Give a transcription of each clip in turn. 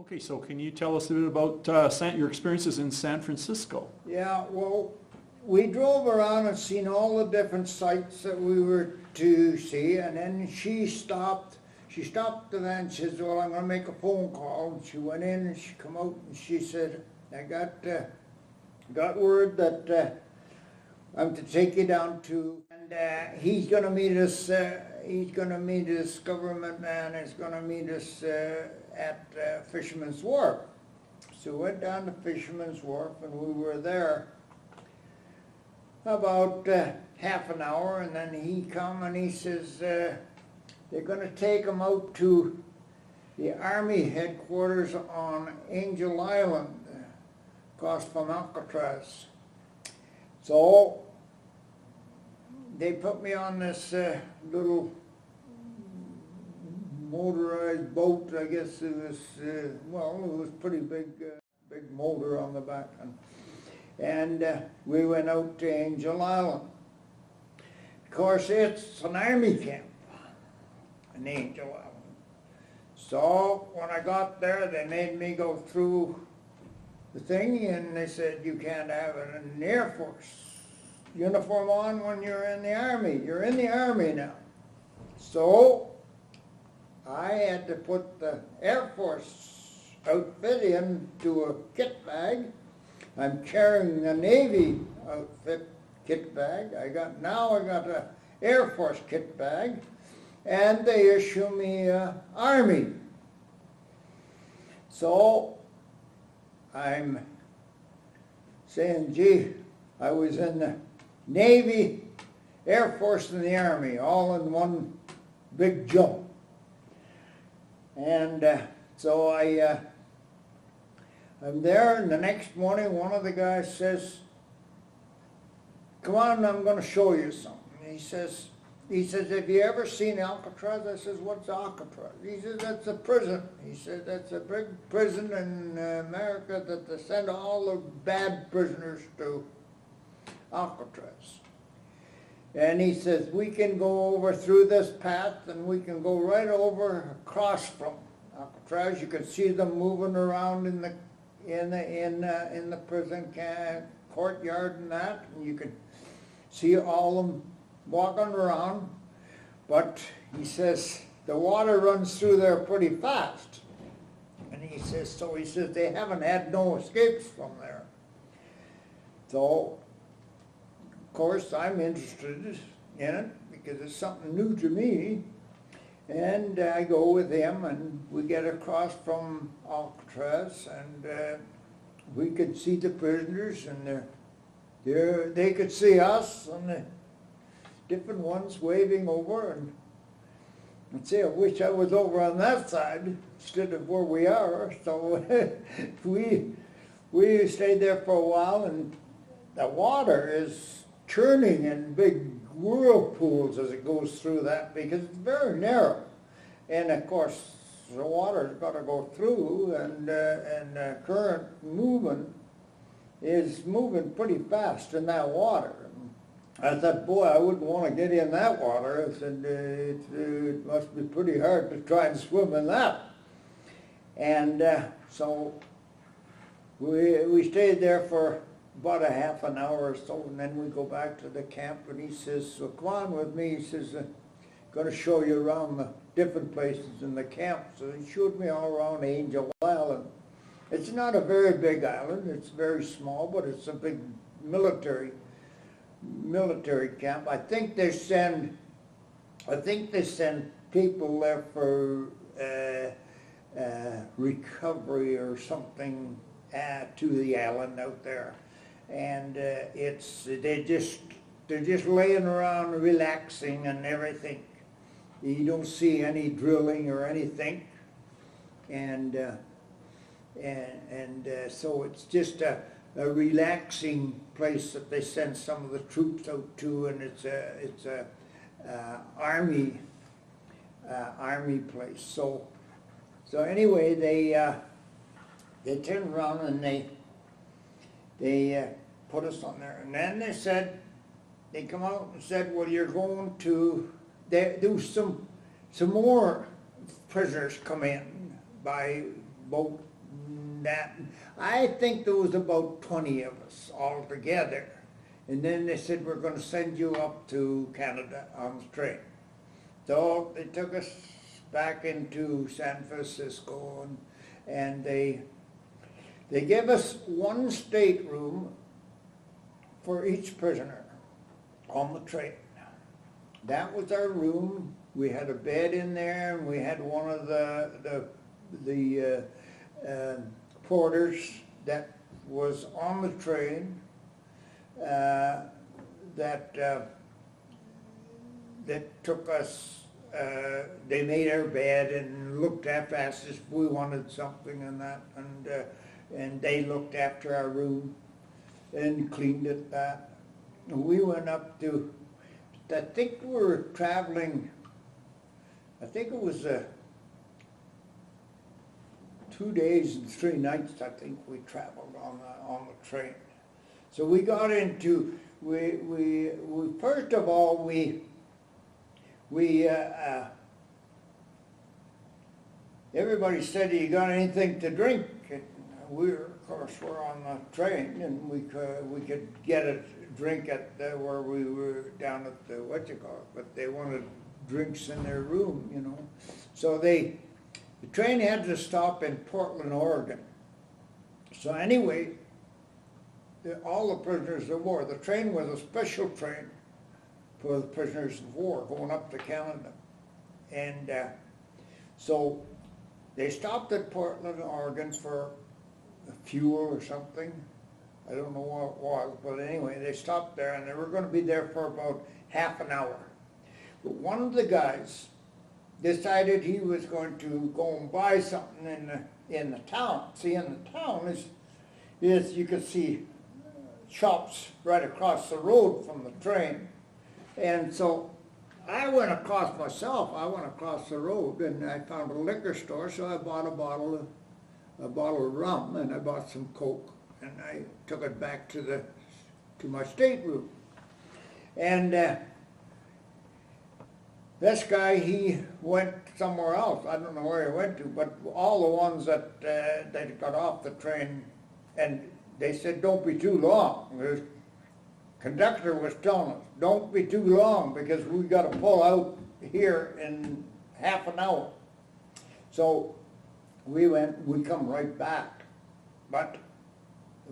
Okay, so can you tell us a bit about your experiences in San Francisco? Yeah, well, we drove around and seen all the different sites that we were to see, and then she stopped and then she said, well, I'm going to make a phone call. And she went in and she come out and she said, I got word that I'm to take you down to, and he's going to meet us, this government man is going to meet us at Fisherman's Wharf. So we went down to Fisherman's Wharf and we were there about half an hour, and then he come and he says they're going to take him out to the Army headquarters on Angel Island, across from Alcatraz. So they put me on this little motorized boat. I guess it was, well, it was pretty big motor on the back. And we went out to Angel Island. Of course, it's an army camp in Angel Island. So when I got there, they made me go through the thing, and they said, you can't have an Air Force uniform on when you're in the Army. You're in the Army now. So I had to put the Air Force outfit into a kit bag. I'm carrying a Navy outfit kit bag. I got a Air Force kit bag, and they issue me Army. So I'm saying, gee, I was in the Navy, Air Force, and the Army, all in one big jump. And so I'm there, and the next morning one of the guys says, come on, I'm going to show you something. He says, have you ever seen Alcatraz? I says, what's Alcatraz? He says, that's a prison. He said, that's a big prison in America that they send all the bad prisoners to Alcatraz. And he says, we can go over through this path and we can go right over across from Alcatraz. You can see them moving around in the prison courtyard and that, and you can see all of them walking around. But he says the water runs through there pretty fast, and he says they haven't had no escapes from there. So of course I'm interested in it because it's something new to me. And I go with him, and we get across from Alcatraz, and we could see the prisoners, and they could see us, and the different ones waving over. And I'd say, I wish I was over on that side instead of where we are. So we stayed there for a while, and the water is churning in big whirlpools as it goes through that, because it's very narrow, and of course the water's got to go through, and the current movement is moving pretty fast in that water. I thought, boy, I wouldn't want to get in that water. I said, it must be pretty hard to try and swim in that. And so we stayed there for about a half an hour or so, and then we go back to the camp, and he says, so come on with me. He says, I'm going to show you around the different places in the camp. So he showed me all around Angel Island. It's not a very big island, it's very small, but it's a big military camp. I think they send people there for recovery or something to the island out there. And they're just laying around relaxing and everything. You don't see any drilling or anything, and so it's just a relaxing place that they send some of the troops out to, and it's a army place. So anyway, they turned around and they put us on there, and then they come out and said, well, you're going to do some more prisoners come in by about that. I think there was about 20 of us all together. And then they said, we're going to send you up to Canada on the train. So they took us back into San Francisco, and they gave us one stateroom for each prisoner on the train. That was our room. We had a bed in there, and we had one of the porters that was on the train that took us. They made our bed and looked after us if we wanted something and that, and they looked after our room and cleaned it. That we went up to. I think we were traveling. I think it was 2 days and 3 nights. I think we traveled on the train. So we got into we first of all we everybody said, "You got anything to drink?" And of course, we're on the train, and we could get a drink at where we were down at the but they wanted drinks in their room, you know. So the train had to stop in Portland, Oregon. So anyway, all the prisoners of war. The train was a special train for the prisoners of war going up to Canada, and so they stopped at Portland, Oregon for fuel or something. I don't know what it was, but anyway, they stopped there, and they were going to be there for about half an hour. But one of the guys decided he was going to go and buy something in the town. See, in the town is you could see shops right across the road from the train, and so I went across myself. I went across the road, and I found a liquor store, so I bought a bottle of rum, and I bought some Coke, and I took it back to my stateroom. And this guy, he went somewhere else. I don't know where he went to, but all the ones that got off the train, and they said, "Don't be too long." The conductor was telling us, "Don't be too long, because we got to pull out here in half an hour." So we come right back. But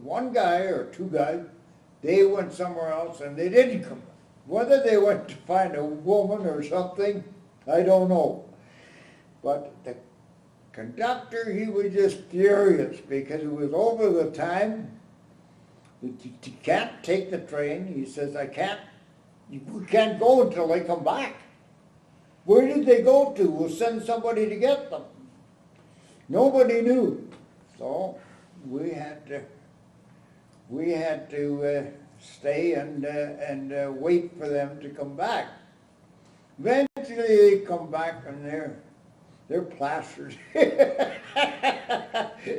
one guy or two guys, they went somewhere else, and they didn't come back. Whether they went to find a woman or something, I don't know. But the conductor, he was just furious, because it was over the time that you can't take the train. He says, we can't go until they come back. Where did they go to? We'll send somebody to get them. Nobody knew. So we had to stay and wait for them to come back. Eventually they come back, and they're plastered.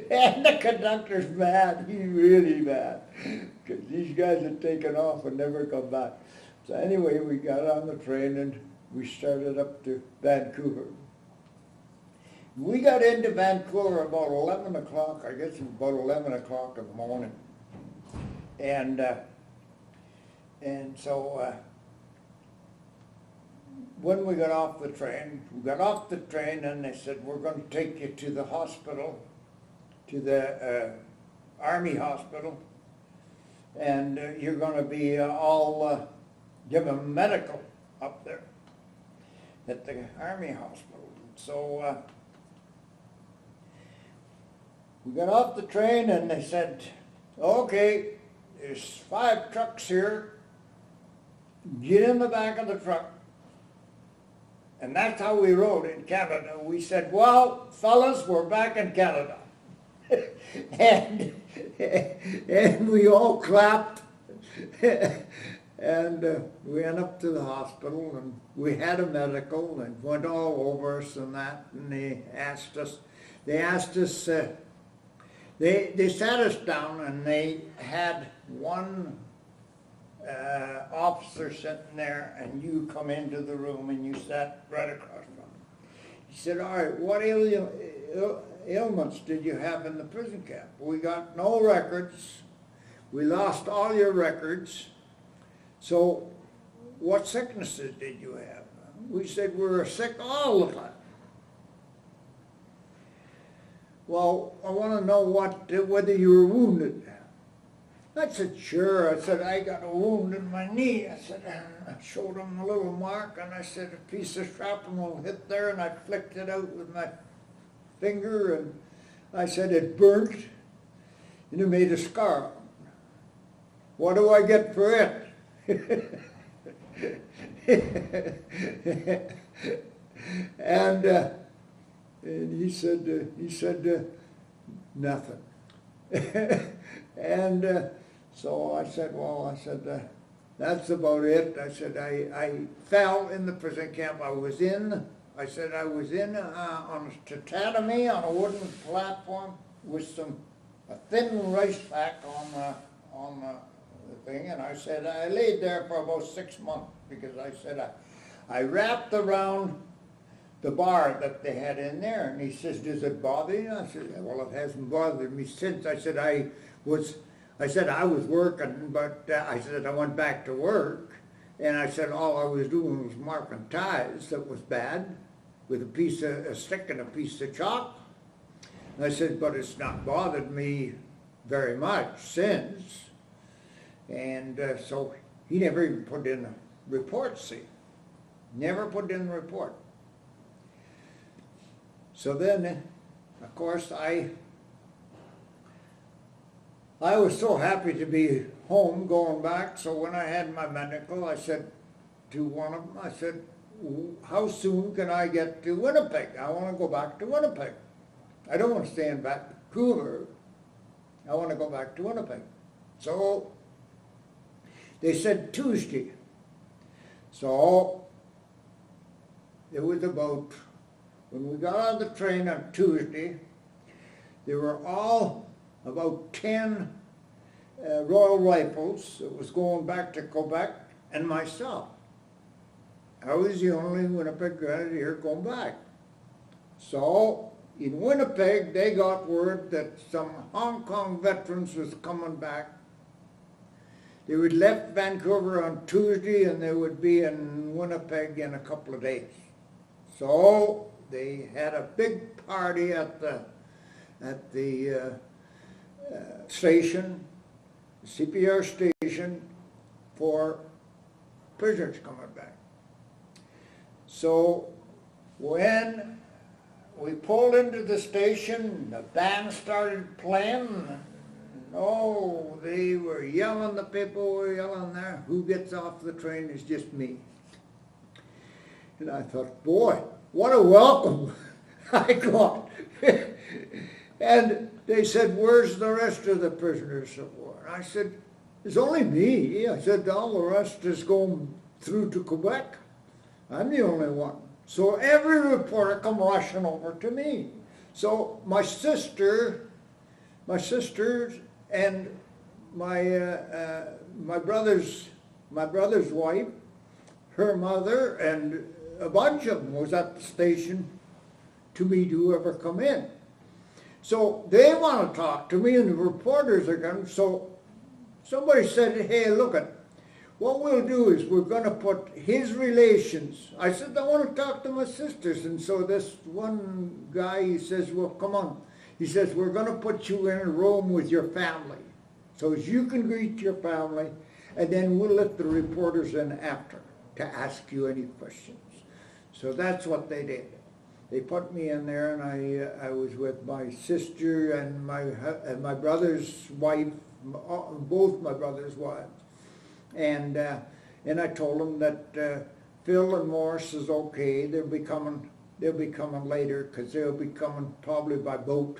And the conductor's mad. He's really mad, because these guys had taken off and never come back. So anyway, we got on the train, and we started up to Vancouver. We got into Vancouver about 11 o'clock, I guess it was about 11 o'clock in the morning. And so when we got off the train, and they said, "We're going to take you to the hospital, to the Army hospital, and you're going to be all given medical up there at the Army hospital." So we got off the train, and they said, "Okay, there's 5 trucks here. Get in the back of the truck." And that's how we rode in Canada. We said, "Well, fellas, we're back in Canada." and we all clapped. And we went up to the hospital, and we had a medical, and went all over us and that. And they asked us, they sat us down, and they had one officer sitting there, and you come into the room, and you sat right across from him. He said, "All right, what ailments did you have in the prison camp? We got no records. We lost all your records. So what sicknesses did you have? We said we were sick all the time. Well, I want to know whether you were wounded. I said, sure. I said, I got a wound in my knee. I said, I showed him a little mark, and I said, a piece of shrapnel hit there, and I flicked it out with my finger, and I said, it burnt, and it made a scar. What do I get for it? and he said, nothing. And so I said, well, that's about it. I said, I fell in the prison camp. I was in on a tatami on a wooden platform with a thin rice pack on the thing, and I said, I laid there for about 6 months because I said, I wrapped around the bar that they had in there, and he says, does it bother you? I said, yeah, well, it hasn't bothered me since. I said, I was working, but I said, I went back to work, and I said, all I was doing was marking ties that was bad with a stick and a piece of chalk. And I said, but it's not bothered me very much since. And so he never even put in a report, see. Never put in a report. So then, of course, I was so happy to be home going back, so when I had my medical, I said to one of them, I said, how soon can I get to Winnipeg? I want to go back to Winnipeg. I don't want to stay in Vancouver. I want to go back to Winnipeg. So they said Tuesday. So it was about, when we got on the train on Tuesday, there were all about 10 Royal Rifles that was going back to Quebec, and myself. I was the only Winnipeg Grenadier going back. So in Winnipeg, they got word that some Hong Kong veterans was coming back. They would left Vancouver on Tuesday, and they would be in Winnipeg in a couple of days. So they had a big party at the station, CPR station, for prisoners coming back. So when we pulled into the station, the band started playing. Oh, they were yelling, the people were yelling there, who gets off the train is just me. And I thought, boy, what a welcome I got. And they said, where's the rest of the prisoners of war? And I said, it's only me. I said, all the rest is going through to Quebec. I'm the only one. So every reporter come rushing over to me. So my sisters and my brother's wife, her mother, and a bunch of them was at the station to meet whoever come in. So they want to talk to me, and the reporters are going. So somebody said, hey, look at, what we'll do is we're going to put his relations. I said, I want to talk to my sisters. And so this one guy, he says, well, come on. He says, we're going to put you in a room with your family, so as you can greet your family, and then we'll let the reporters in after to ask you any questions. So that's what they did. They put me in there, and I was with my sister and my brother's wife, both my brother's wives. And I told them that Phil and Morris is okay. They'll be coming later, because they'll be coming probably by boat.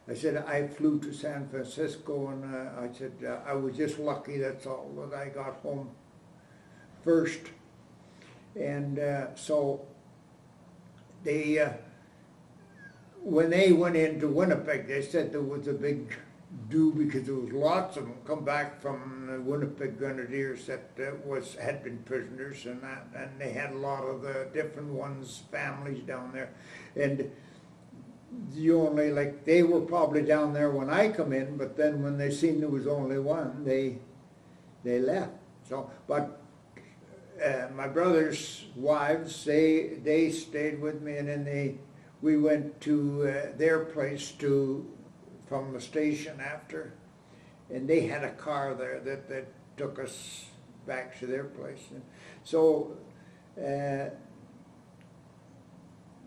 I said I flew to San Francisco, and I said I was just lucky, that's all, that I got home first. And so they, when they went into Winnipeg, they said there was a big do, because there was lots of them come back from the Winnipeg Grenadiers that had been prisoners, and they had a lot of the different ones, families down there. And you only, like, they were probably down there when I come in, but then when they seen there was only one, they left. So, but my brother's wives, they stayed with me, and then we went to their place from the station after, and they had a car there that took us back to their place. And so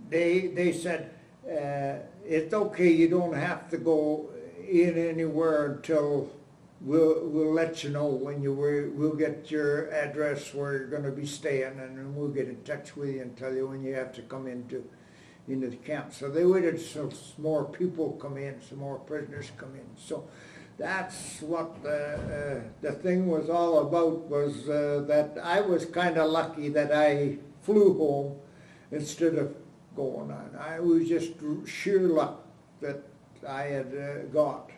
they said, it's okay, you don't have to go in anywhere until we'll let you know when we'll get your address where you're going to be staying, and then we'll get in touch with you and tell you when you have to come into the camp. So they waited till some more people come in, some more prisoners come in. So that's what the thing was all about, was that I was kind of lucky that I flew home instead of going on. I was just sheer luck that I had got.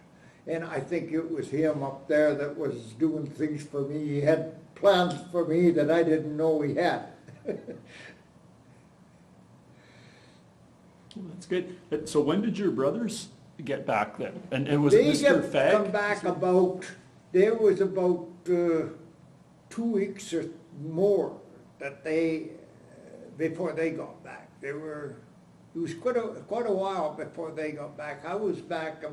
And I think it was him up there that was doing things for me. He had plans for me that I didn't know he had. That's good. So when did your brothers get back then? And was They it Mr. get Fagg? come back there was about 2 weeks or more that before they got back. It was quite a while before they got back. I was back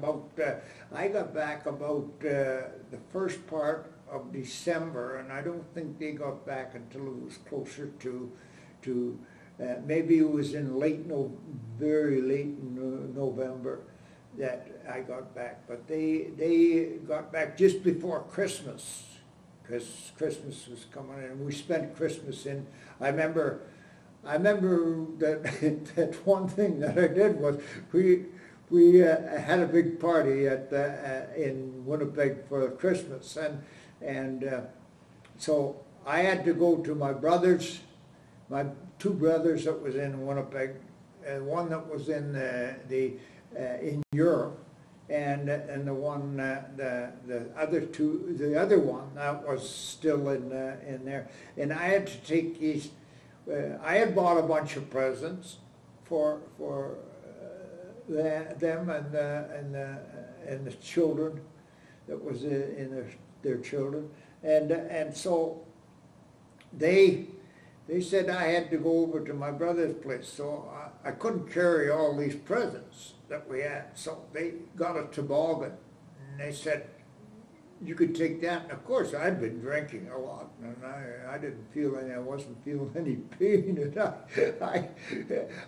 I got back about the first part of December, and I don't think they got back until it was closer to maybe it was in very late November that I got back. But they got back just before Christmas, because Christmas was coming, and we spent Christmas in. I remember that that one thing that I did was we had a big party in Winnipeg for Christmas, and so I had to go to my two brothers that was in Winnipeg, one that was in in Europe, and the one the other one that was still in there, and I had to take these. I had bought a bunch of presents for them and the children that was in their children, and so they said I had to go over to my brother's place, so I couldn't carry all these presents that we had, so they got a toboggan, and they said, you could take that. And of course, I'd been drinking a lot, and I wasn't feeling any pain, and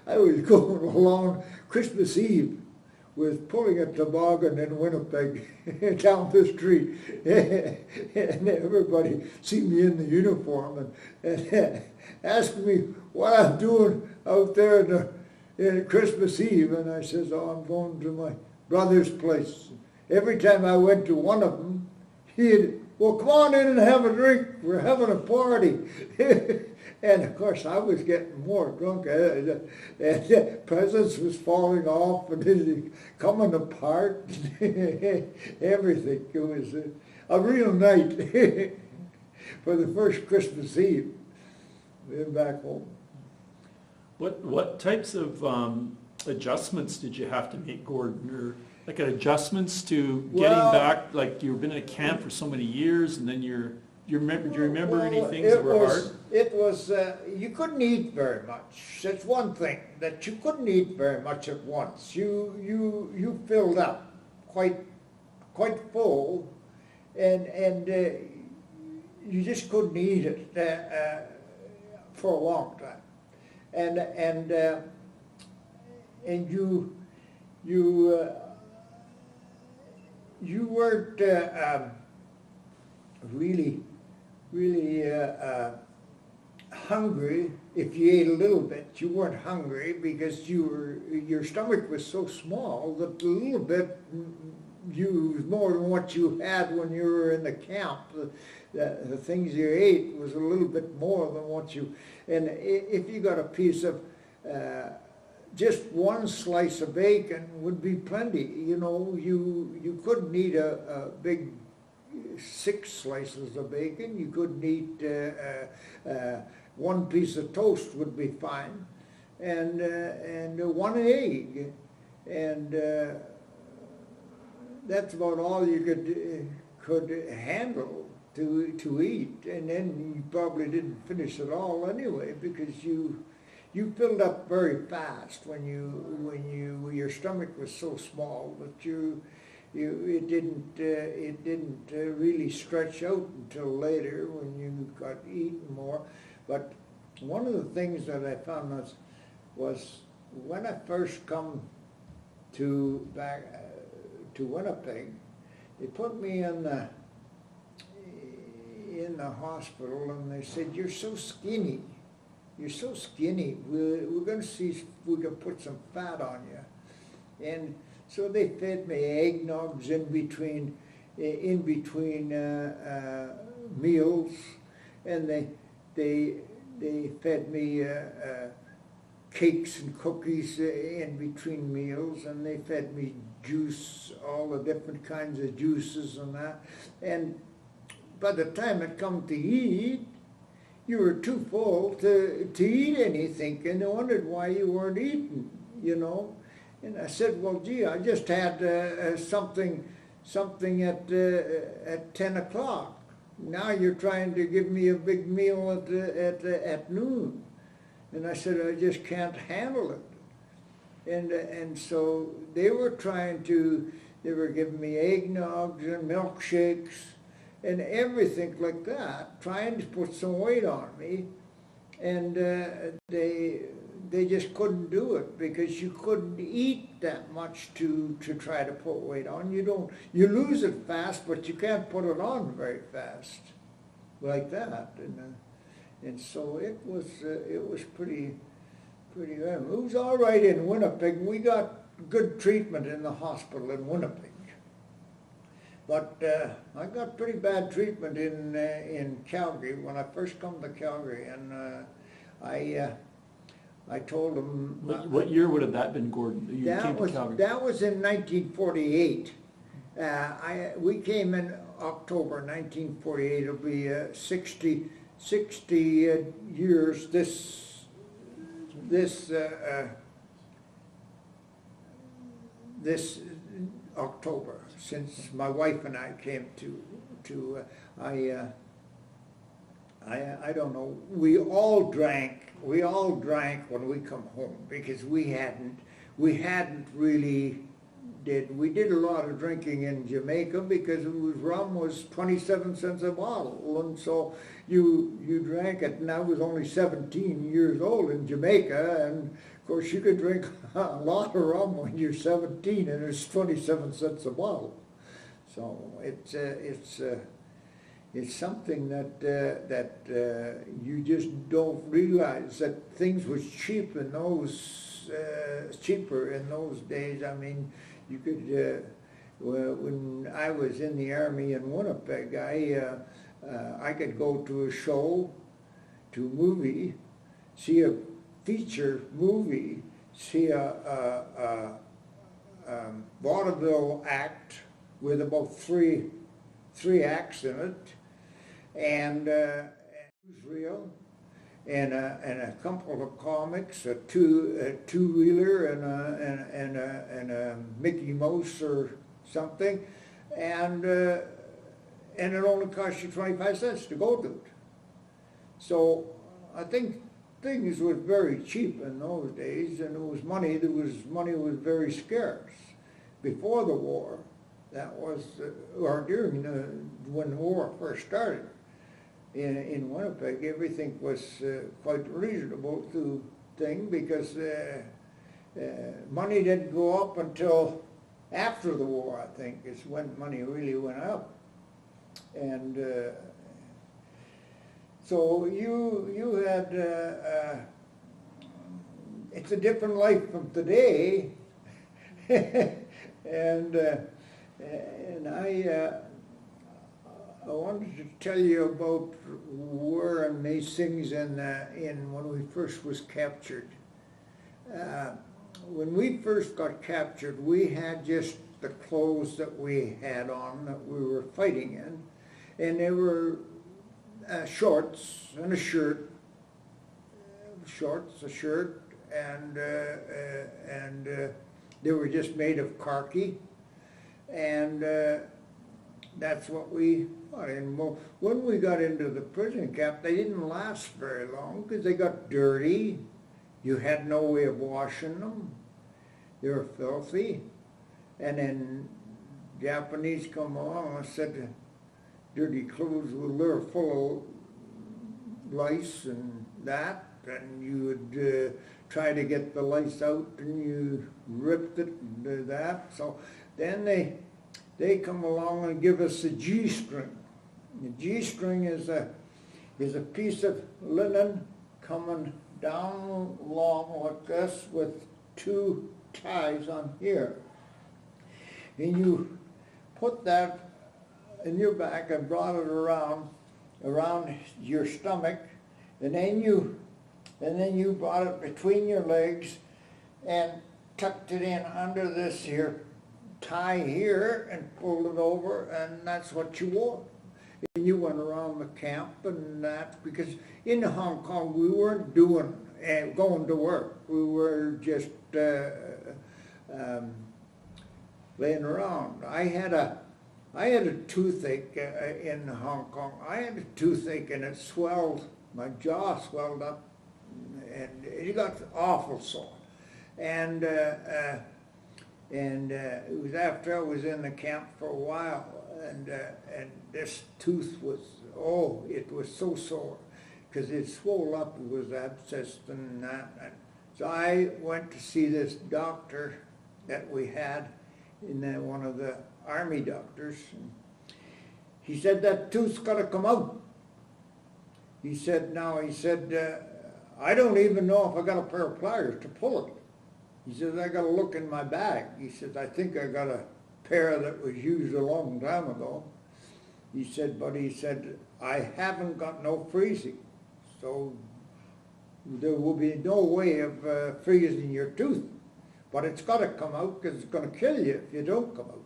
I was going along Christmas Eve with pulling a toboggan in Winnipeg down the street, and everybody see me in the uniform and asked me what I'm doing out there in Christmas Eve, and I says, oh, I'm going to my brother's place. Every time I went to one of them, well, come on in and have a drink. We're having a party. And of course, I was getting more drunk. And presents was falling off and coming apart. Everything. It was a real night for the first Christmas Eve. We're back home. What types of adjustments did you have to make, Gordon? Or like adjustments to getting back, like you've been in a camp for so many years, and then do you remember any things that were hard? It was, you couldn't eat very much. That's one thing, that you couldn't eat very much at once. You filled up quite full, and you just couldn't eat it for a long time. And you weren't really hungry. If you ate a little bit, you weren't hungry because your stomach was so small that a little bit was more than what you had when you were in the camp. The things you ate was a little bit more than what you, and if you got a piece of just one slice of bacon would be plenty. You know, you couldn't eat a big 6 slices of bacon. You couldn't eat one piece of toast would be fine, and one egg. and that's about all you could handle to eat, and then you probably didn't finish it all anyway because you filled up very fast when your stomach was so small that it didn't really stretch out until later when you got eating more. But one of the things that I found was when I first come back to Winnipeg, they put me in the hospital, and they said, "You're so skinny. You're so skinny. We're going to see if we can put some fat on you." And so they fed me eggnogs in between meals, and they fed me cakes and cookies in between meals, and they fed me juice, all the different kinds of juices and that. And by the time it come to eat, you were too full to eat anything, and they wondered why you weren't eating, And I said, "Well, gee, I just had something at 10 o'clock. Now you're trying to give me a big meal at noon." And I said, "I just can't handle it." And so they were giving me eggnogs and milkshakes and everything like that, trying to put some weight on me. And they just couldn't do it because you couldn't eat that much to try to put weight on. You lose it fast, but you can't put it on very fast like that. And so it was pretty good. It was all right in Winnipeg. We got good treatment in the hospital in Winnipeg. But I got pretty bad treatment in Calgary when I first come to Calgary, and I told them. What year would have that been, Gordon? You came to Calgary? That was in 1948. We came in October 1948. It'll be 60 years this October since my wife and I came to I don't know. We all drank when we come home because we hadn't really we did a lot of drinking in Jamaica because rum was 27 cents a bottle, and so you drank it. And I was only 17 years old in Jamaica, and of course you could drink a lot of rum when you're 17, and it's 27 cents a bottle. So it's something that you just don't realize that things was cheaper in those days. I mean, you could when I was in the army in Winnipeg, I could go to a show, to a movie, see a feature movie, see a vaudeville act with about three acts in it, and newsreel, and a couple of comics, a two-wheeler, and a Mickey Mouse or something, and it only cost you 25 cents to go to it. So I think things were very cheap in those days, and money was very scarce. Before the war, that was, or during when the war first started, in Winnipeg, everything was quite reasonable because money didn't go up until after the war, I think, is when money really went up. And so you had, it's a different life from today, and I wanted to tell you about wearing these things in when we first was captured. When we first got captured, we had just the clothes that we had on that we were fighting in, and they were shorts and a shirt, They were just made of khaki, and that's what we got in. Well, when we got into the prison camp, they didn't last very long because they got dirty. You had no way of washing them. They were filthy. And then Japanese come along and said, dirty clothes, well, they're full of lice and that, and you would try to get the lice out, and you ripped it and did that. So then they come along and give us a G-string. The G-string is a piece of linen coming down along like this with two ties on here. And you put that in your back and brought it around your stomach, and then you brought it between your legs and tucked it in under this here tie here and pulled it over, and that's what you wore. And you went around the camp and that, because in Hong Kong we weren't doing going to work. We were just laying around. I had a toothache in Hong Kong. I had a toothache and it swelled, my jaw swelled up, and it got awful sore. And it was after I was in the camp for a while, and this tooth was, oh, it was so sore, because it swelled up, it was abscessed and that. And so I went to see this doctor that we had, one of the army doctors, and he said, that tooth's got to come out. He said, I don't even know if I got a pair of pliers to pull it. He says, I got to look in my bag. He says, I think I got a pair that was used a long time ago. He said, but he said, I haven't got no freezing. So there will be no way of freezing your tooth. But it's got to come out because it's going to kill you if you don't come out.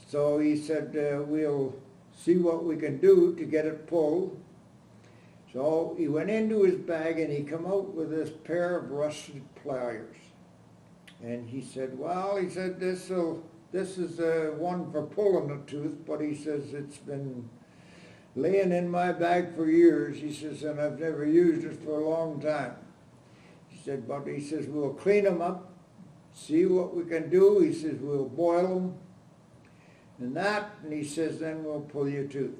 So he said, we'll see what we can do to get it pulled. So he went into his bag and he come out with this pair of rusted pliers. And he said, well, he said, this is one for pulling a tooth, but he says, it's been laying in my bag for years. He says, and I've never used it for a long time. He said, but he says, we'll clean them up, see what we can do. He says, we'll boil them and that, and he says, then we'll pull your tooth.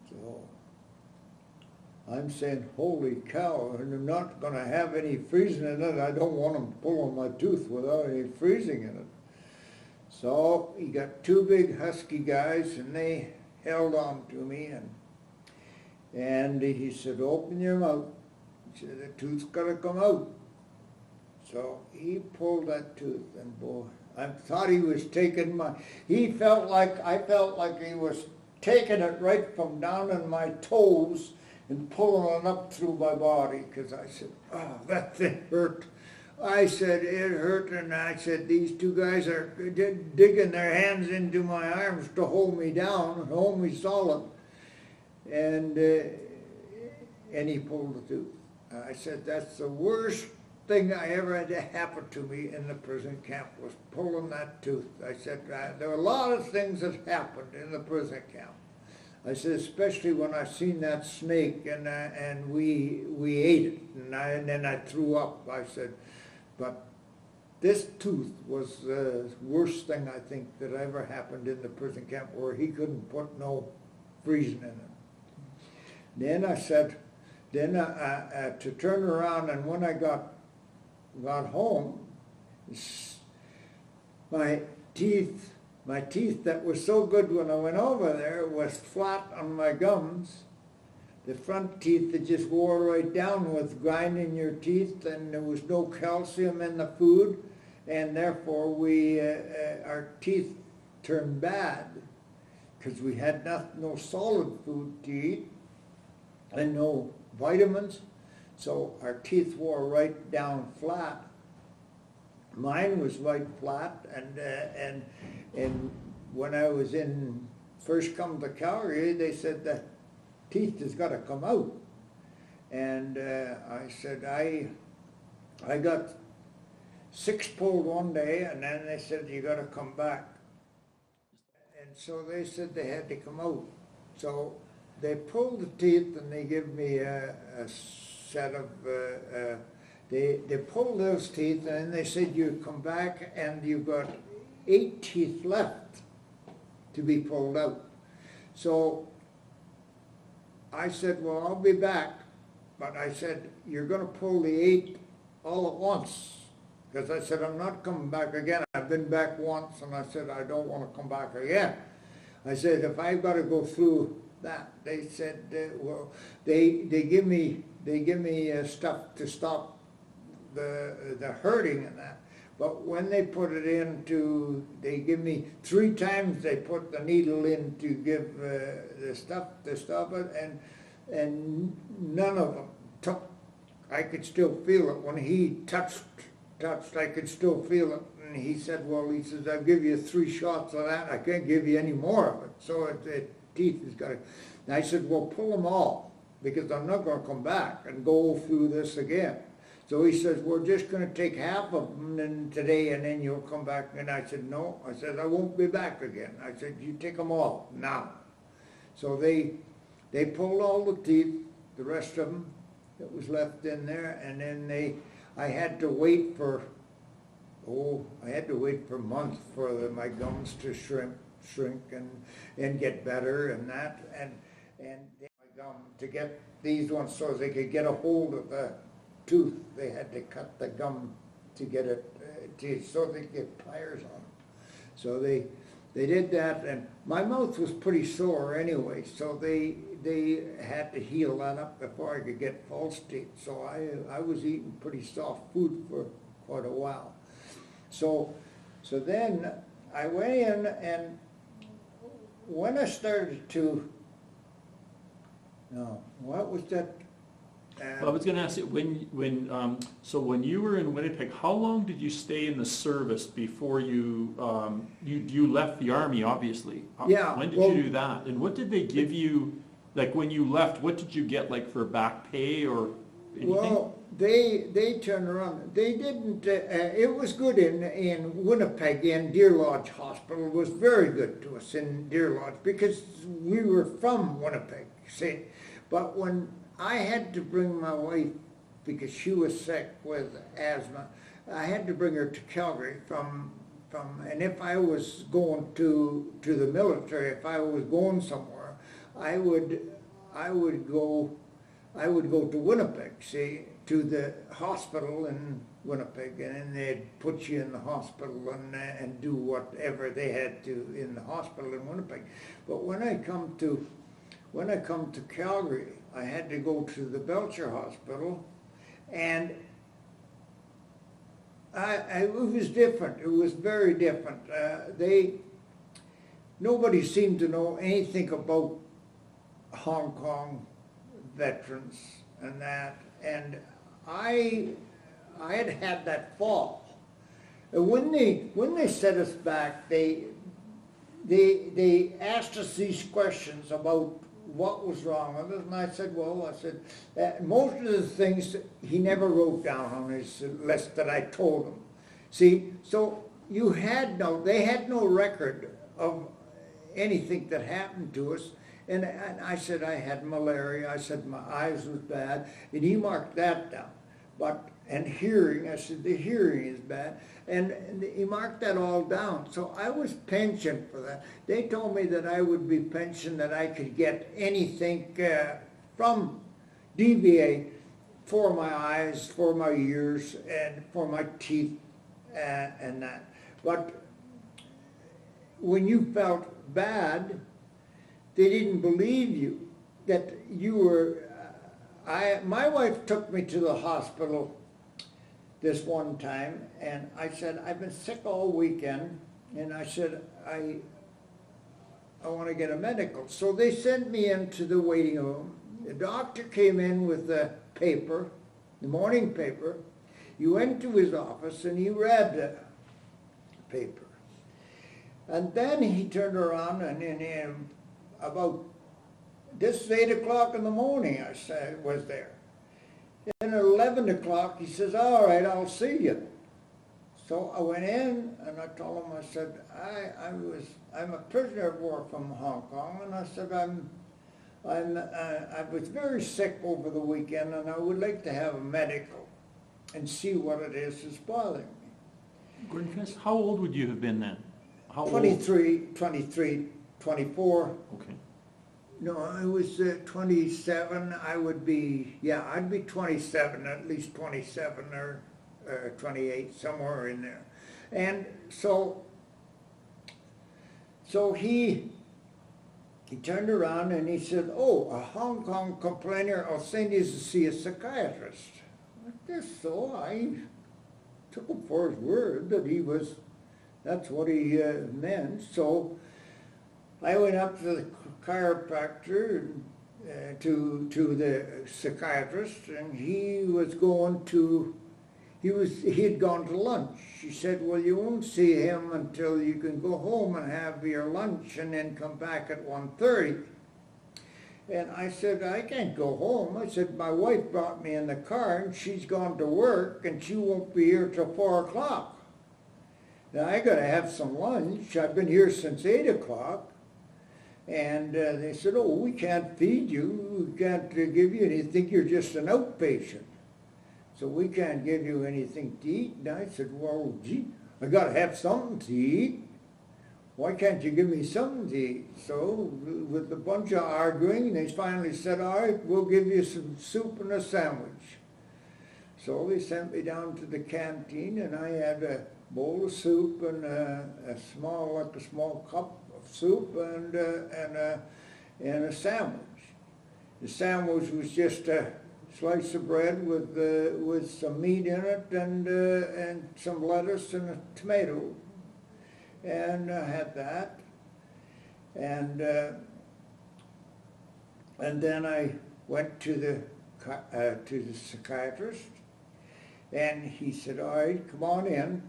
So I'm saying, holy cow, and I'm not going to have any freezing in it. I don't want them pulling my tooth without any freezing in it. So he got two big husky guys, and they held on to me, and he said, open your mouth. He said, the tooth's got to come out. So he pulled that tooth, and boy, I thought he was taking I felt like he was taking it right from down in my toes and pulling it up through my body, because I said, oh, that thing hurt. I said, it hurt, and I said, these two guys are digging their hands into my arms to hold me down, hold me solid. And he pulled the tooth. I said, that's the worst thing I ever had to happen to me in the prison camp, was pulling that tooth. I said, there were a lot of things that happened in the prison camp. I said, especially when I seen that snake and we ate it, and then I threw up. I said, but this tooth was the worst thing I think that ever happened in the prison camp, where he couldn't put no freezing in it. Then I said, to turn around, and when I got home, my teeth that were so good when I went over there was flat on my gums. The front teeth that just wore right down with grinding your teeth, and there was no calcium in the food, and therefore our teeth turned bad because we had no solid food to eat and no vitamins, so our teeth wore right down flat. Mine was right flat, and when I was first come to Calgary, they said that teeth has got to come out, and I said I got 6 pulled one day, and then they said, you gotta come back. And so they said they had to come out. So they pulled the teeth and they give me a set of, they pulled those teeth and then they said you come back and you've got 8 teeth left to be pulled out. So I said, well, I'll be back. But I said, you're gonna pull the 8 all at once. Because I said, I'm not coming back again. I've been back once, and I said, I don't want to come back again. I said, if I've got to go through that, they said, well, they give me stuff to stop the hurting and that. But when they put it into, they give me 3 times. They put the needle in to give the stuff to stop it, and none of them took. I could still feel it when he touched, I could still feel it. And he said, well, he says, I'll give you 3 shots of that. I can't give you any more of it. So the teeth has got to. And I said, well, pull them all, because I'm not going to come back and go through this again. So he says, we're just going to take half of them today, and then you'll come back. And I said, no. I said, I won't be back again. I said, you take them all now. So they pulled all the teeth, the rest of them that was left in there, and then I had to wait for months for my gums to shrink and get better and that, and my gum to get these ones so they could get a hold of the tooth. They had to cut the gum to get it so they could get pliers on. So they did that, and my mouth was pretty sore anyway, so they had to heal that up before I could get false teeth. So I was eating pretty soft food for quite a while. So then I went in, and when I started to, what was that? Well, I was going to ask you, so when you were in Winnipeg, how long did you stay in the service before you left the Army, obviously? Yeah. When did you do that? And what did they give you, like when you left, what did you get, like for back pay or anything? Well, they turned around. They didn't, it was good in Winnipeg, in Deer Lodge Hospital. It was very good to us in Deer Lodge because we were from Winnipeg, see. But when I had to bring my wife, because she was sick with asthma, I had to bring her to Calgary and if I was going to the military, if I was going somewhere, I would go to Winnipeg, see, to the hospital in Winnipeg, and then they'd put you in the hospital and do whatever they had to in the hospital in Winnipeg. But when I come to Calgary, I had to go to the Belcher Hospital, and it was different. It was very different. Nobody seemed to know anything about Hong Kong veterans and that, and I had that fall. And when they set us back, they asked us these questions about what was wrong with us, and I said, most of the things he never wrote down on his list that I told him. See, so they had no record of anything that happened to us. And I said I had malaria. I said my eyes was bad, and he marked that down. And hearing, I said the hearing is bad, and he marked that all down. So I was pensioned for that. They told me that I would be pensioned, that I could get anything from DVA for my eyes, for my ears, and for my teeth, and that. But when you felt bad, they didn't believe you, that you were, my wife took me to the hospital this one time, and I said, I've been sick all weekend, and I said, I want to get a medical. So they sent me into the waiting room. The doctor came in with the paper, the morning paper. He went to his office and he read the paper. And then he turned around and about this is 8 o'clock in the morning, I was there. And at 11 o'clock, he says, all right, I'll see you. So I went in and I told him, I said, I'm a prisoner of war from Hong Kong, and I said, I was very sick over the weekend, and I would like to have a medical and see what it is that's bothering me. Gordon, can I ask, how old would you have been then? How old? 23, 24. Okay. No, I was 27. I would be, yeah, I'd be 27, at least 27 or 28, somewhere in there. And so he turned around and he said, oh, a Hong Kong complainer, I'll send you to see a psychiatrist. Like this, so I took him for his word that that's what he meant. So I went up to the chiropractor, to the psychiatrist, and he had gone to lunch. She said, well, you won't see him until you can go home and have your lunch and then come back at 1:30. And I said, I can't go home. I said, my wife brought me in the car and she's gone to work and she won't be here till 4 o'clock. Now I gotta have some lunch. I've been here since 8 o'clock. And they said, oh, we can't feed you. We can't give you anything. You're just an outpatient. So we can't give you anything to eat. And I said, well, gee, I gotta have something to eat. Why can't you give me something to eat? So with a bunch of arguing, they finally said, all right, we'll give you some soup and a sandwich. So they sent me down to the canteen, and I had a bowl of soup and a small cup of soup and a sandwich. The sandwich was just a slice of bread with some meat in it and some lettuce and a tomato. And I had that, and then I went to the psychiatrist, and he said, all right, come on in.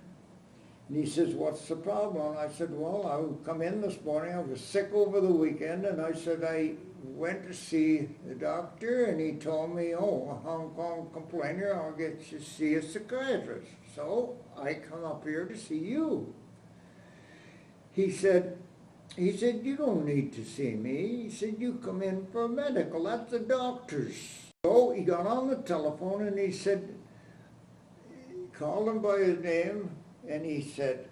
And he says, what's the problem? I said, well, I come in this morning, I was sick over the weekend, and I said, I went to see the doctor, and he told me, oh, a Hong Kong complainer, I'll get you to see a psychiatrist. So I come up here to see you. He said, you don't need to see me. He said, you come in for a medical, that's the doctor's. So he got on the telephone and he said, called him by his name, and he said,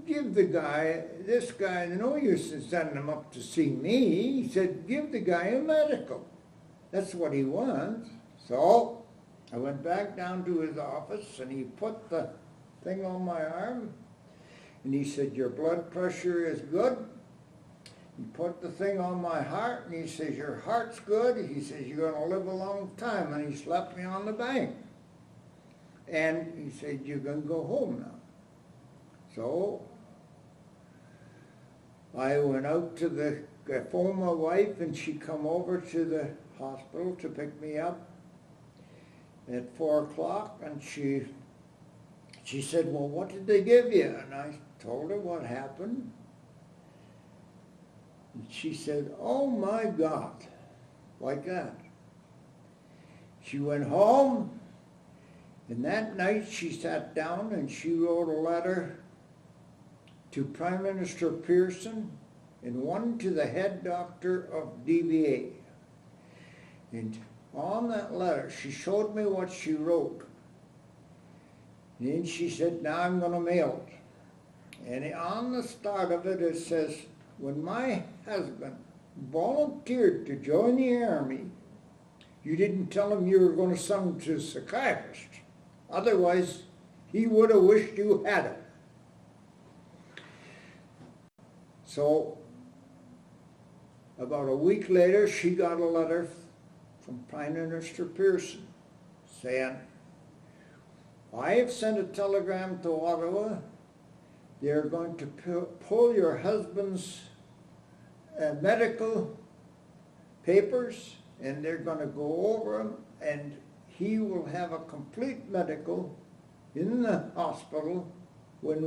give this guy, no use in sending him up to see me. He said, give the guy a medical. That's what he wants. So I went back down to his office and he put the thing on my arm, and he said, your blood pressure is good. He put the thing on my heart, and he says, your heart's good. He says, you're going to live a long time, and he slapped me on the back. And he said, you can go home now. So I went out to I phoned my wife, and she come over to the hospital to pick me up at 4 o'clock, and she said, well, what did they give you? And I told her what happened. And she said, oh my God, like that. She went home, and that night she sat down and she wrote a letter to Prime Minister Pearson and one to the head doctor of DVA. And on that letter, she showed me what she wrote. And then she said, now I'm going to mail it. And on the start of it, it says, when my husband volunteered to join the army, you didn't tell him you were going to send him to a psychiatrist. Otherwise, he would have wished you had him. So, about a week later, she got a letter from Prime Minister Pearson saying, I have sent a telegram to Ottawa. They're going to pull your husband's medical papers, and they're going to go over them, and he will have a complete medical in the hospital when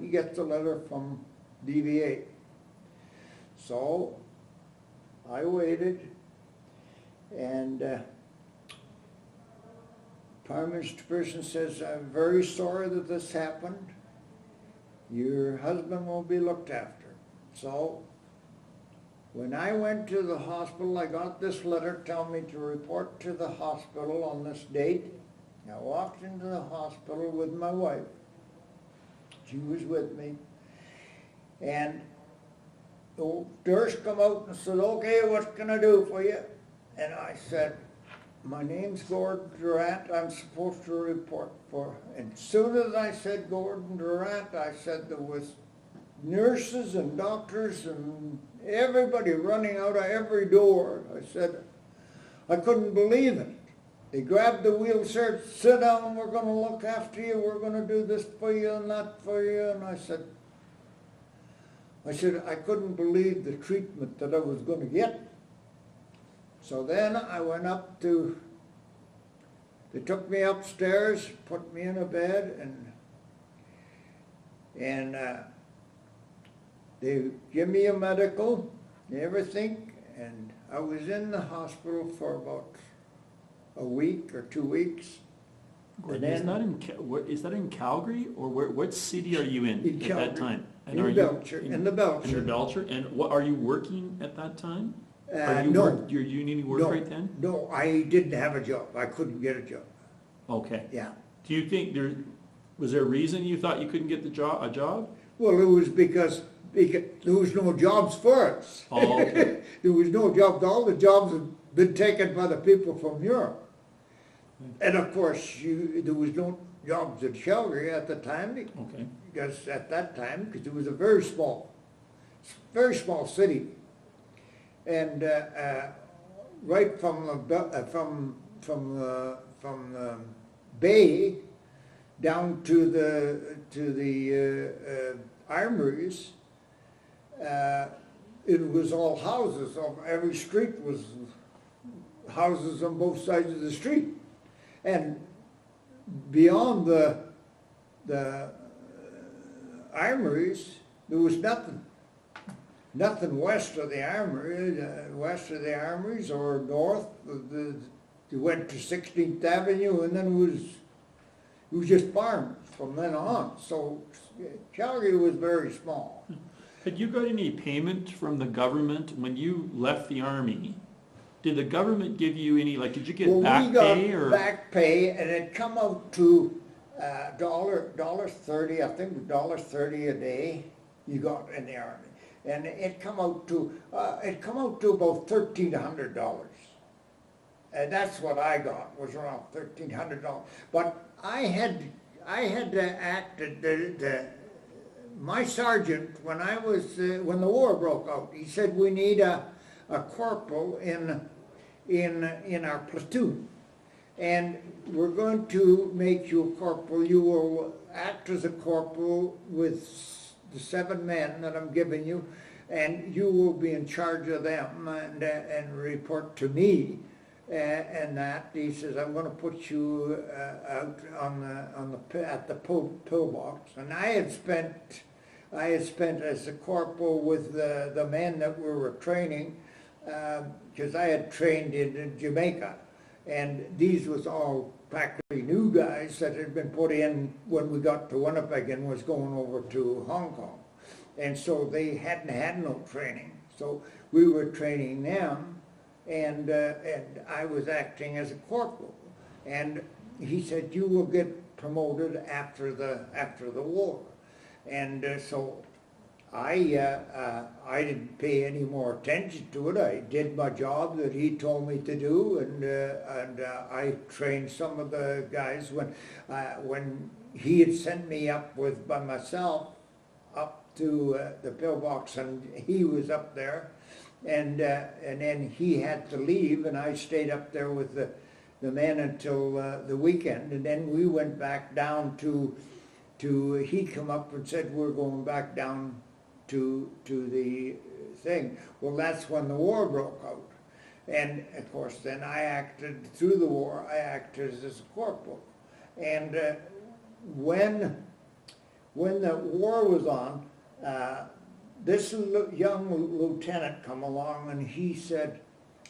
he gets the letter from DVA. So I waited, and Prime Minister person says, I'm very sorry that this happened. Your husband will be looked after. So, when I went to the hospital, I got this letter telling me to report to the hospital on this date. I walked into the hospital with my wife. She was with me. And the nurse come out and said, okay, what can I do for you? And I said, my name's Gordon Durrant, I'm supposed to report for. And as soon as I said Gordon Durrant, I said there was nurses and doctors and everybody running out of every door. I said, I couldn't believe it. They grabbed the wheelchair, sit down, we're going to look after you, we're going to do this for you and that for you. And I said, I couldn't believe the treatment that I was going to get. So then I went up to, they took me upstairs, put me in a bed, and they give me a medical and everything, and I was in the hospital for about a week or 2 weeks. Gordon, is that in Calgary, or what city are you in at Calgary, that time? And in Belcher. In the Belcher. In the Belcher? And what, are you working at that time? No. You're union work right then? No, I didn't have a job. I couldn't get a job. Okay. Yeah. Do you think was there a reason you thought you couldn't get a job? Well, it was because there was no jobs for us. Oh, okay. There was no jobs. All the jobs had been taken by the people from Europe. And of course, there was no jobs in Calgary at the time. Okay. Because at that time, because it was a very small city. And right from the bay down to the armories, it was all houses. Every street was houses on both sides of the street, and beyond the armories, there was nothing. Nothing west of the armories or north. You went to 16th Avenue, and then it was just farms from then on. So Calgary was very small. Had you got any payment from the government when you left the army? Did the government give you any, like, did you get back pay? We got back pay, and it come out to $1.30, I think $1.30 a day you got in the army. And it come out to about $1,300, and that's what I got, was around $1,300. But I had to act. My sergeant, when the war broke out, he said we need a corporal in our platoon, and we're going to make you a corporal. You will act as a corporal with the 7 men that I'm giving you, and you will be in charge of them and report to me. And that, he says, I'm going to put you out at the pillbox. And I had spent as a corporal with the men that we were training, because I had trained in Jamaica, and these was all practically new guys that had been put in when we got to Winnipeg and was going over to Hong Kong. And so they hadn't had no training. So we were training them, and I was acting as a corporal. And he said, you will get promoted after the war. And so I didn't pay any more attention to it. I did my job that he told me to do, and I trained some of the guys when he had sent me up by myself up to the pillbox, and he was up there, and then he had to leave, and I stayed up there with the men until the weekend, and then we went back down to he come up and said, we're going back down to the thing. Well, that's when the war broke out. And of course, then I acted, through the war, I acted as a corporal. And when the war was on, this young lieutenant come along, and he said,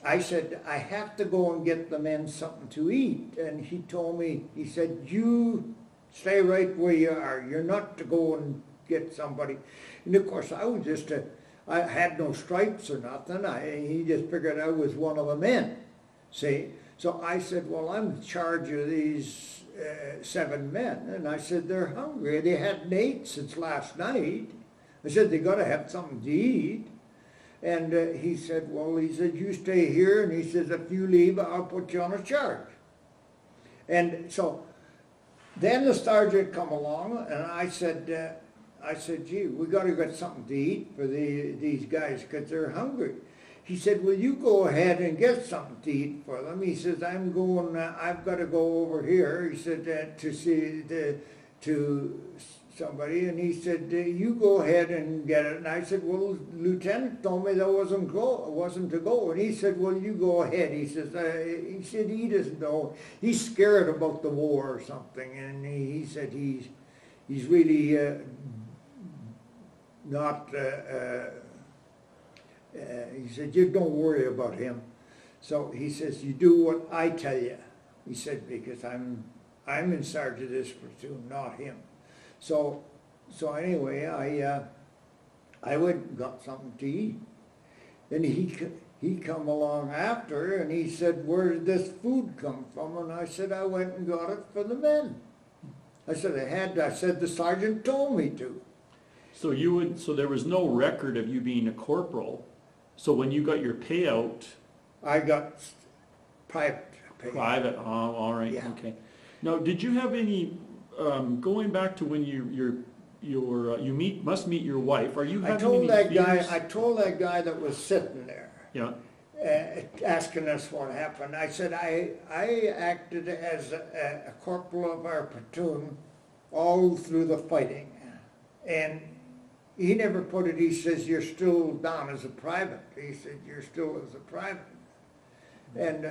I said, I have to go and get the men something to eat. And he told me, he said, you stay right where you are. You're not to go and get somebody. And of course, I was just I had no stripes or nothing. He just figured I was one of the men. See? So I said, well, I'm in charge of these 7 men. And I said, they're hungry. They hadn't ate since last night. I said, they got to have something to eat. And he said, well, he said, you stay here. And he says, if you leave, I'll put you on a charge. And so then the sergeant come along, and I said, gee, we got to get something to eat for these guys because they're hungry. He said, well, you go ahead and get something to eat for them. He says, I'm going, I've got to go over here. He said, to see to somebody, and he said, you go ahead and get it. And I said, well, Lieutenant told me that wasn't to go. And he said, well, you go ahead. He says, he doesn't know. He's scared about the war or something. And he said he's really not, he said, you don't worry about him. So he says, you do what I tell you. He said, because I'm in charge of this platoon, not him. So anyway, I went and got something to eat. And he come along after, and he said, where did this food come from? And I said, I went and got it for the men. I said, the sergeant told me to. So so there was no record of you being a corporal. So when you got your payout, I got private pay. private, all right, Yeah. okay. Now, did you have any, going back to when you must meet your wife, are you I having told any that fears? guy, I told that guy that was sitting there, Yeah, asking us what happened. I said, I acted as a corporal of our platoon all through the fighting. And he never put it, he says, you're still down as a private. He said, you're still as a private. And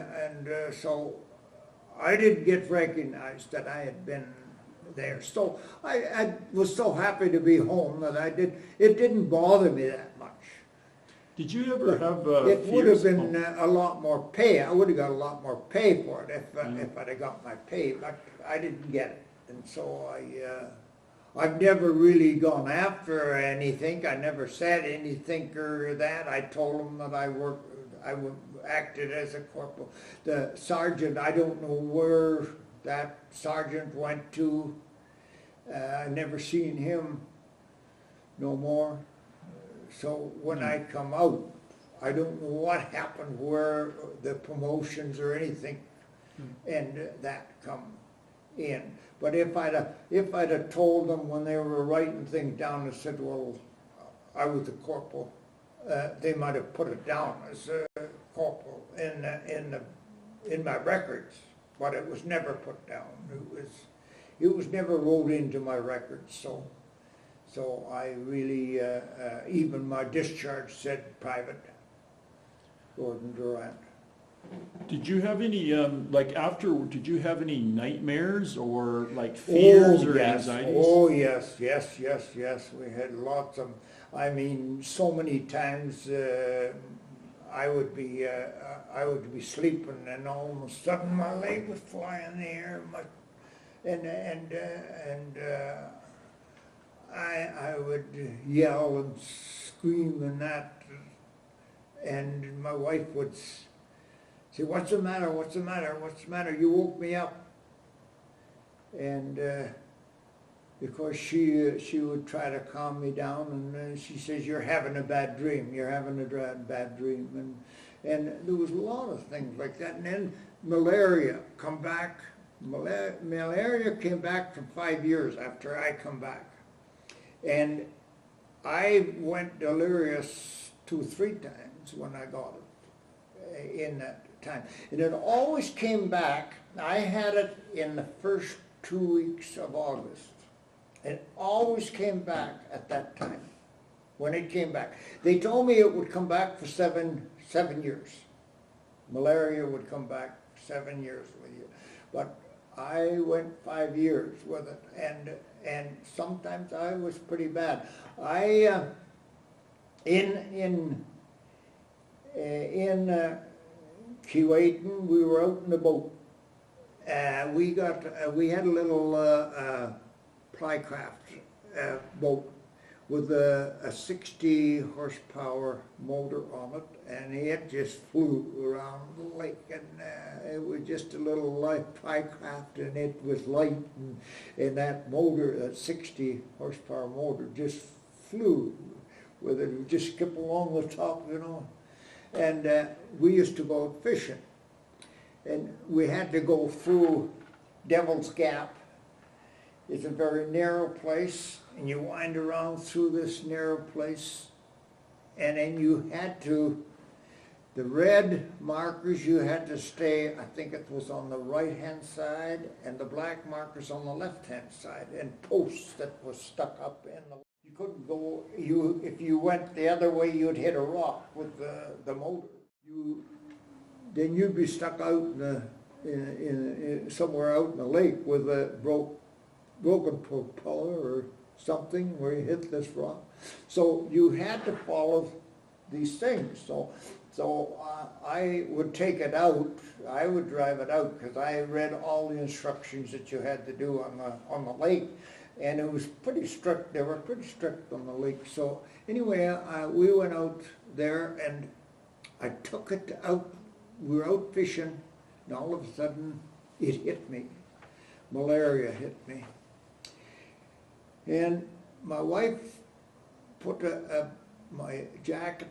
so I didn't get recognized that I had been there. So I was so happy to be home that it didn't bother me that much. did you ever have It would have fears? been a lot more pay. I would have got a lot more pay for it if I'd have got my pay, but I didn't get it. And so I've never really gone after anything. I never said anything or that. I told them that I acted as a corporal. The sergeant, I don't know where that sergeant went to. I never seen him no more. So when I come out, I don't know what happened, where the promotions or anything, and that come in. But if I'd have told them when they were writing things down and said, well, I was a corporal, they might have put it down as a corporal in my records, but it was never put down. It was never rolled into my records. So I really even my discharge said Private Gordon Durrant. Did you have any, did you have any nightmares or like fears or anxieties? Oh, yes. We had lots of, I mean, so many times I would be sleeping and all of a sudden my leg would fly in the air, I would yell and scream and that, and my wife would say, what's the matter, what's the matter, what's the matter, you woke me up. And because she would try to calm me down, and she says, you're having a bad dream, you're having a bad dream. And there was a lot of things like that. And then malaria come back. Malaria came back for 5 years after I come back. And I went delirious 2 or 3 times when I got it in that time. And it always came back. I had it in the first 2 weeks of August. It always came back at that time, when it came back. They told me it would come back for seven years. Malaria would come back 7 years with you. But I went 5 years with it, and sometimes I was pretty bad. Keewatin, we were out in the boat. We had a little plycraft boat with a 60 horsepower motor on it, and it just flew around the lake, and it was just a little light plycraft, and it was light, and that motor, that 60 horsepower motor, just flew with it. It would just skip along the top, you know. And we used to go fishing, and we had to go through Devil's Gap. It's a very narrow place, and you wind around through this narrow place, and then you had to, the red markers, you had to stay, I think it was on the right-hand side, and the black markers on the left-hand side, and posts that was stuck up in the, you couldn't go, if you went the other way, you'd hit a rock with the motor. Then you'd be stuck out in somewhere out in the lake with a broken propeller or something where you hit this rock. So you had to follow these things. So I would take it out. I would drive it out because I read all the instructions that you had to do on the lake, and it was pretty strict. They were pretty strict on the lake. So anyway, we went out there, and I took it out. We were out fishing, and all of a sudden it hit me. Malaria hit me. And my wife put my jacket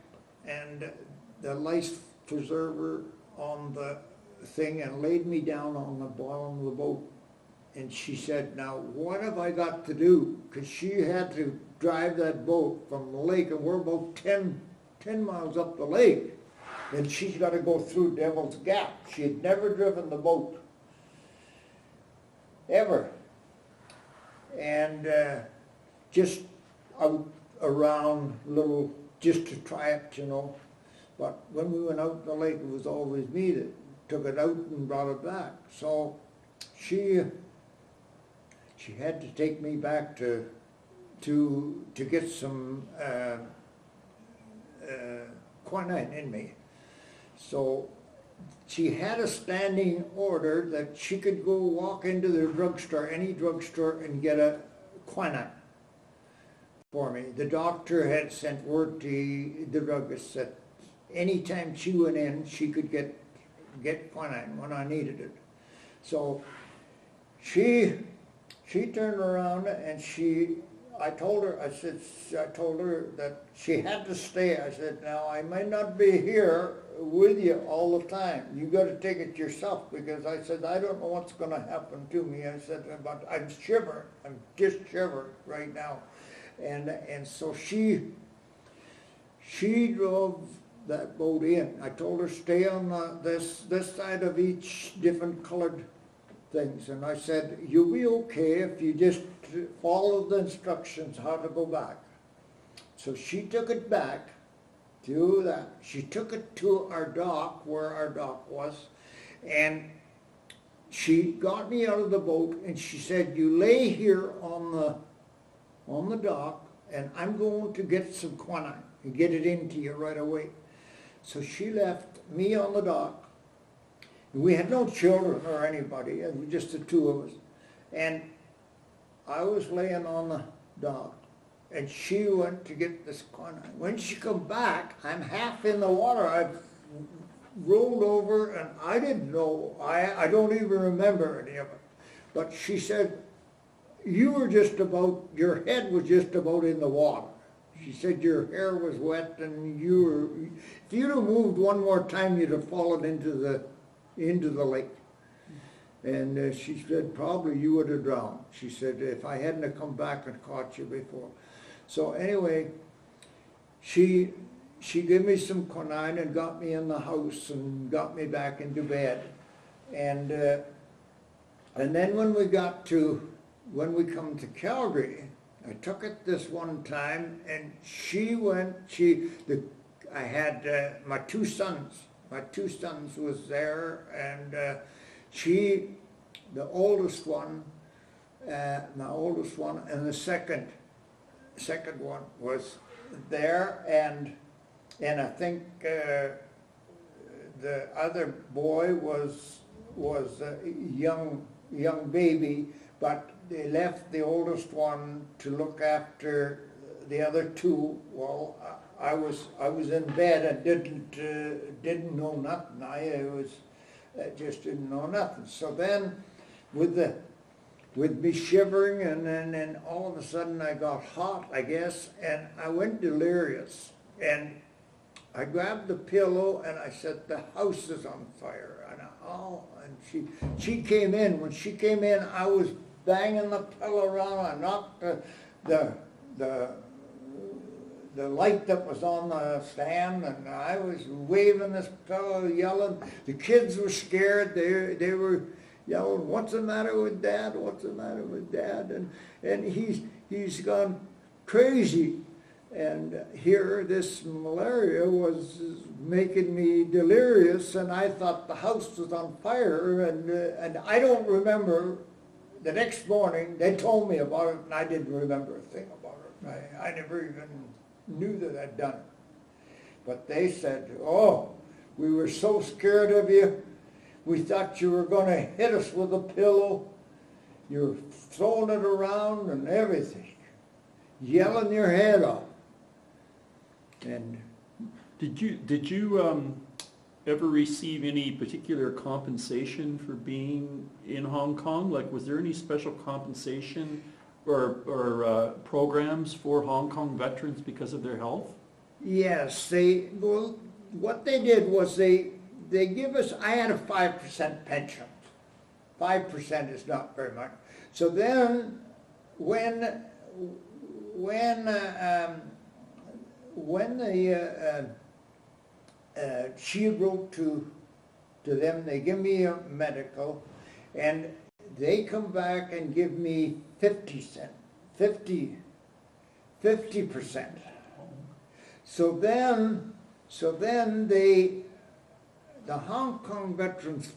and the life preserver on the thing and laid me down on the bottom of the boat. And she said, now what have I got to do? Because she had to drive that boat from the lake, and we're about 10 miles up the lake. And she's got to go through Devil's Gap. She had never driven the boat, ever. And just out around little, just to try it, you know. But when we went out in the lake, it was always me that took it out and brought it back. So she had to take me back to get some quinine in me. So she had a standing order that she could go walk into the drugstore, any drugstore, and get a quinine for me. The doctor had sent word to the druggist that anytime she went in, she could get quinine when I needed it. So she turned around and I told her that she had to stay. I said, now I may not be here with you all the time. You got to take it yourself, because I said, I don't know what's going to happen to me. I said, but I'm shivering. I'm just shivering right now. And so she drove that boat in. I told her, stay on this side of each different colored things. And I said, you'll be okay if you just follow the instructions how to go back. So she took it back to that. She took it to our dock, where our dock was, and she got me out of the boat, and she said, you lay here on the dock, and I'm going to get some quinine and get it into you right away. So she left me on the dock. We had no children or anybody, it was just the two of us. And I was laying on the dock, and she went to get this quinine. When she come back, I'm half in the water. I've rolled over, and I didn't know, I don't even remember any of it. But she said, you were just about, your head was just about in the water. She said your hair was wet, and you were, if you'd have moved one more time, you'd have fallen into the lake. And she said, probably you would have drowned. She said, if I hadn't have come back and caught you before. So anyway, she gave me some quinine and got me in the house and got me back into bed. And then when we come to Calgary, I took it this one time, and I had my two sons. My two sons was there, and the oldest one, my oldest one, and the second one was there, and I think the other boy was a young baby, but they left the oldest one to look after the other two. Well, I was in bed and didn't know nothing. I just didn't know nothing. So then, with me shivering, and then all of a sudden I got hot, I guess, and I went delirious. And I grabbed the pillow and I said, "The house is on fire." And she came in. When she came in, I was banging the pillow around. I knocked the light that was on the stand, and I was waving this pillow, yelling. The kids were scared. They were yelling, "What's the matter with Dad? What's the matter with Dad?" And he's gone crazy. And here, this malaria was making me delirious, and I thought the house was on fire, and I don't remember. The next morning, they told me about it, and I didn't remember a thing about it. I never even knew that I'd done it. But they said, "Oh, we were so scared of you. We thought you were going to hit us with a pillow. You're throwing it around and everything, yelling your head off." And did you ever receive any particular compensation for being in Hong Kong? Like, was there any special compensation or programs for Hong Kong veterans because of their health? yes, what they did was they give us. I had a 5% pension. 5% is not very much. So then, when she wrote to them, they give me a medical, and they come back and give me 50%. So then the Hong Kong veterans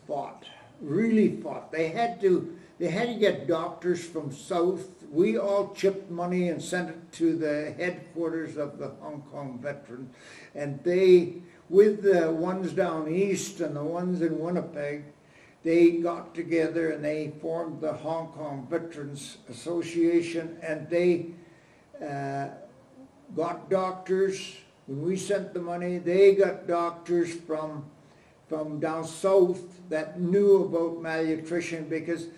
really fought. They had to get doctors from south. We all chipped money and sent it to the headquarters of the Hong Kong veterans, and they, with the ones down east and the ones in Winnipeg, they got together and they formed the Hong Kong Veterans Association, and they got doctors. When we sent the money, they got doctors from down south that knew about malnutrition, because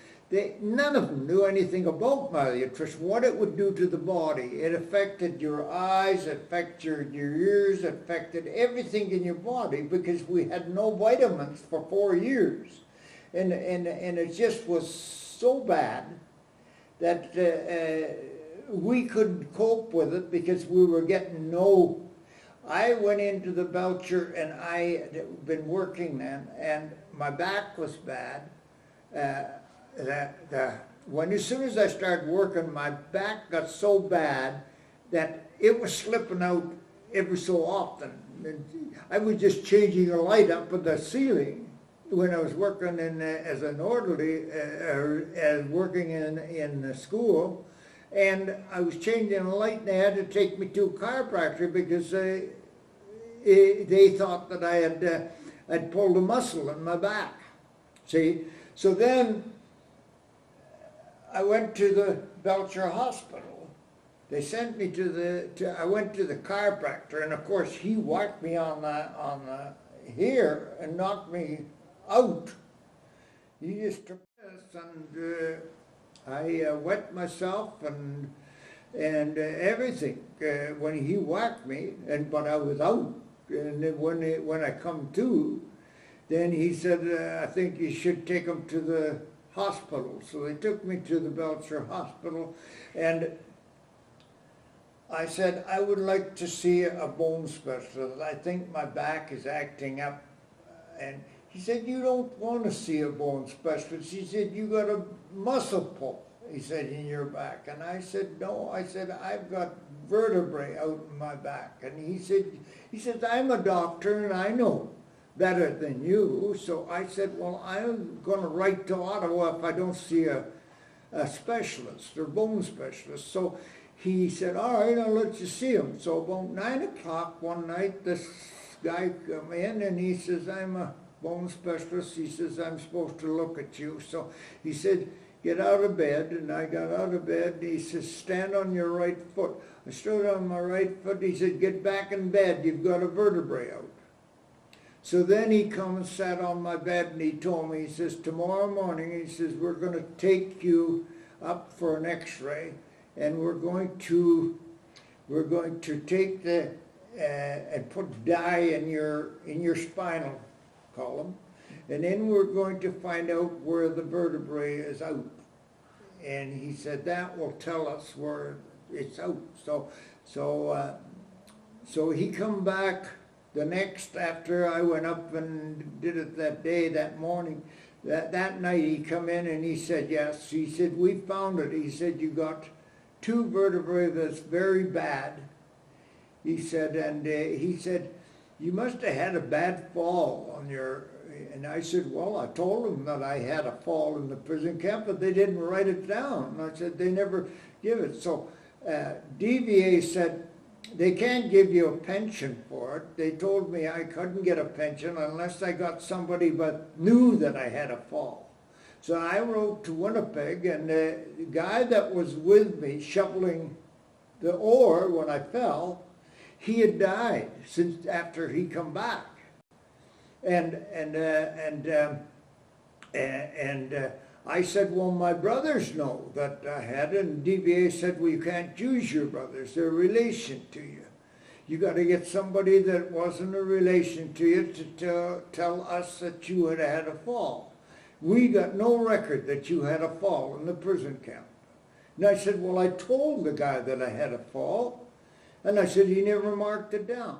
none of them knew anything about malnutrition, what it would do to the body. It affected your eyes, it affected your ears, it affected everything in your body, because we had no vitamins for 4 years. And it just was so bad that we couldn't cope with it, because we were getting no. I went into the Belcher, and I had been working then, and my back was bad. As soon as I started working, my back got so bad that it was slipping out every so often. I was just changing a light up in the ceiling when I was working as an orderly, as working in the school, and I was changing a light, and they had to take me to a chiropractor, because they thought that I'd pulled a muscle in my back. See, so then I went to the Belcher Hospital. They sent me I went to the chiropractor, and of course he whacked me on the here and knocked me out. He just took this, and I wet myself and everything when he whacked me, but I was out. And then when I come to, then he said, "I think you should take him to the hospital." So they took me to the Belcher Hospital, and I said, "I would like to see a bone specialist. I think my back is acting up." And he said, "You don't want to see a bone specialist." He said, "You got a muscle pull," he said, "in your back." And I said, "No," I said, "I've got vertebrae out in my back." And he said, "I'm a doctor and I know better than you." So I said, "Well, I'm going to write to Ottawa if I don't see a specialist or bone specialist." So he said, "All right, I'll let you see him." So about 9 o'clock one night, this guy come in and he says, I'm a bone specialist. He says, I'm supposed to look at you. So he said, get out of bed. And I got out of bed. He says, stand on your right foot. I stood on my right foot. He said, get back in bed. You've got a vertebrae out. So then he come and sat on my bed and he told me, he says, tomorrow morning, he says, we're going to take you up for an x-ray and we're going to take the, and put dye in your spinal column, and then we're going to find out where the vertebrae is out. And he said, that will tell us where it's out. So he come back the next, after I went up and did it that day, that morning, that night he come in and he said, yes, he said, we found it. He said, you got 2 vertebrae that's very bad. He said, and he said, you must have had a bad fall on your, and I said, well, I told them that I had a fall in the prison camp, but they didn't write it down. And I said, they never give it. So DVA said, they can't give you a pension for it. They told me I couldn't get a pension unless I got somebody but knew that I had a fall. So I wrote to Winnipeg, and the guy that was with me shoveling the ore when I fell, he had died since after he come back. And I said, well, my brothers know that I had it, and DVA said, well, you can't use your brothers. They're a relation to you. You got to get somebody that wasn't a relation to you to tell us that you had had a fall. We got no record that you had a fall in the prison camp. And I said, well, I told the guy that I had a fall, and I said, he never marked it down.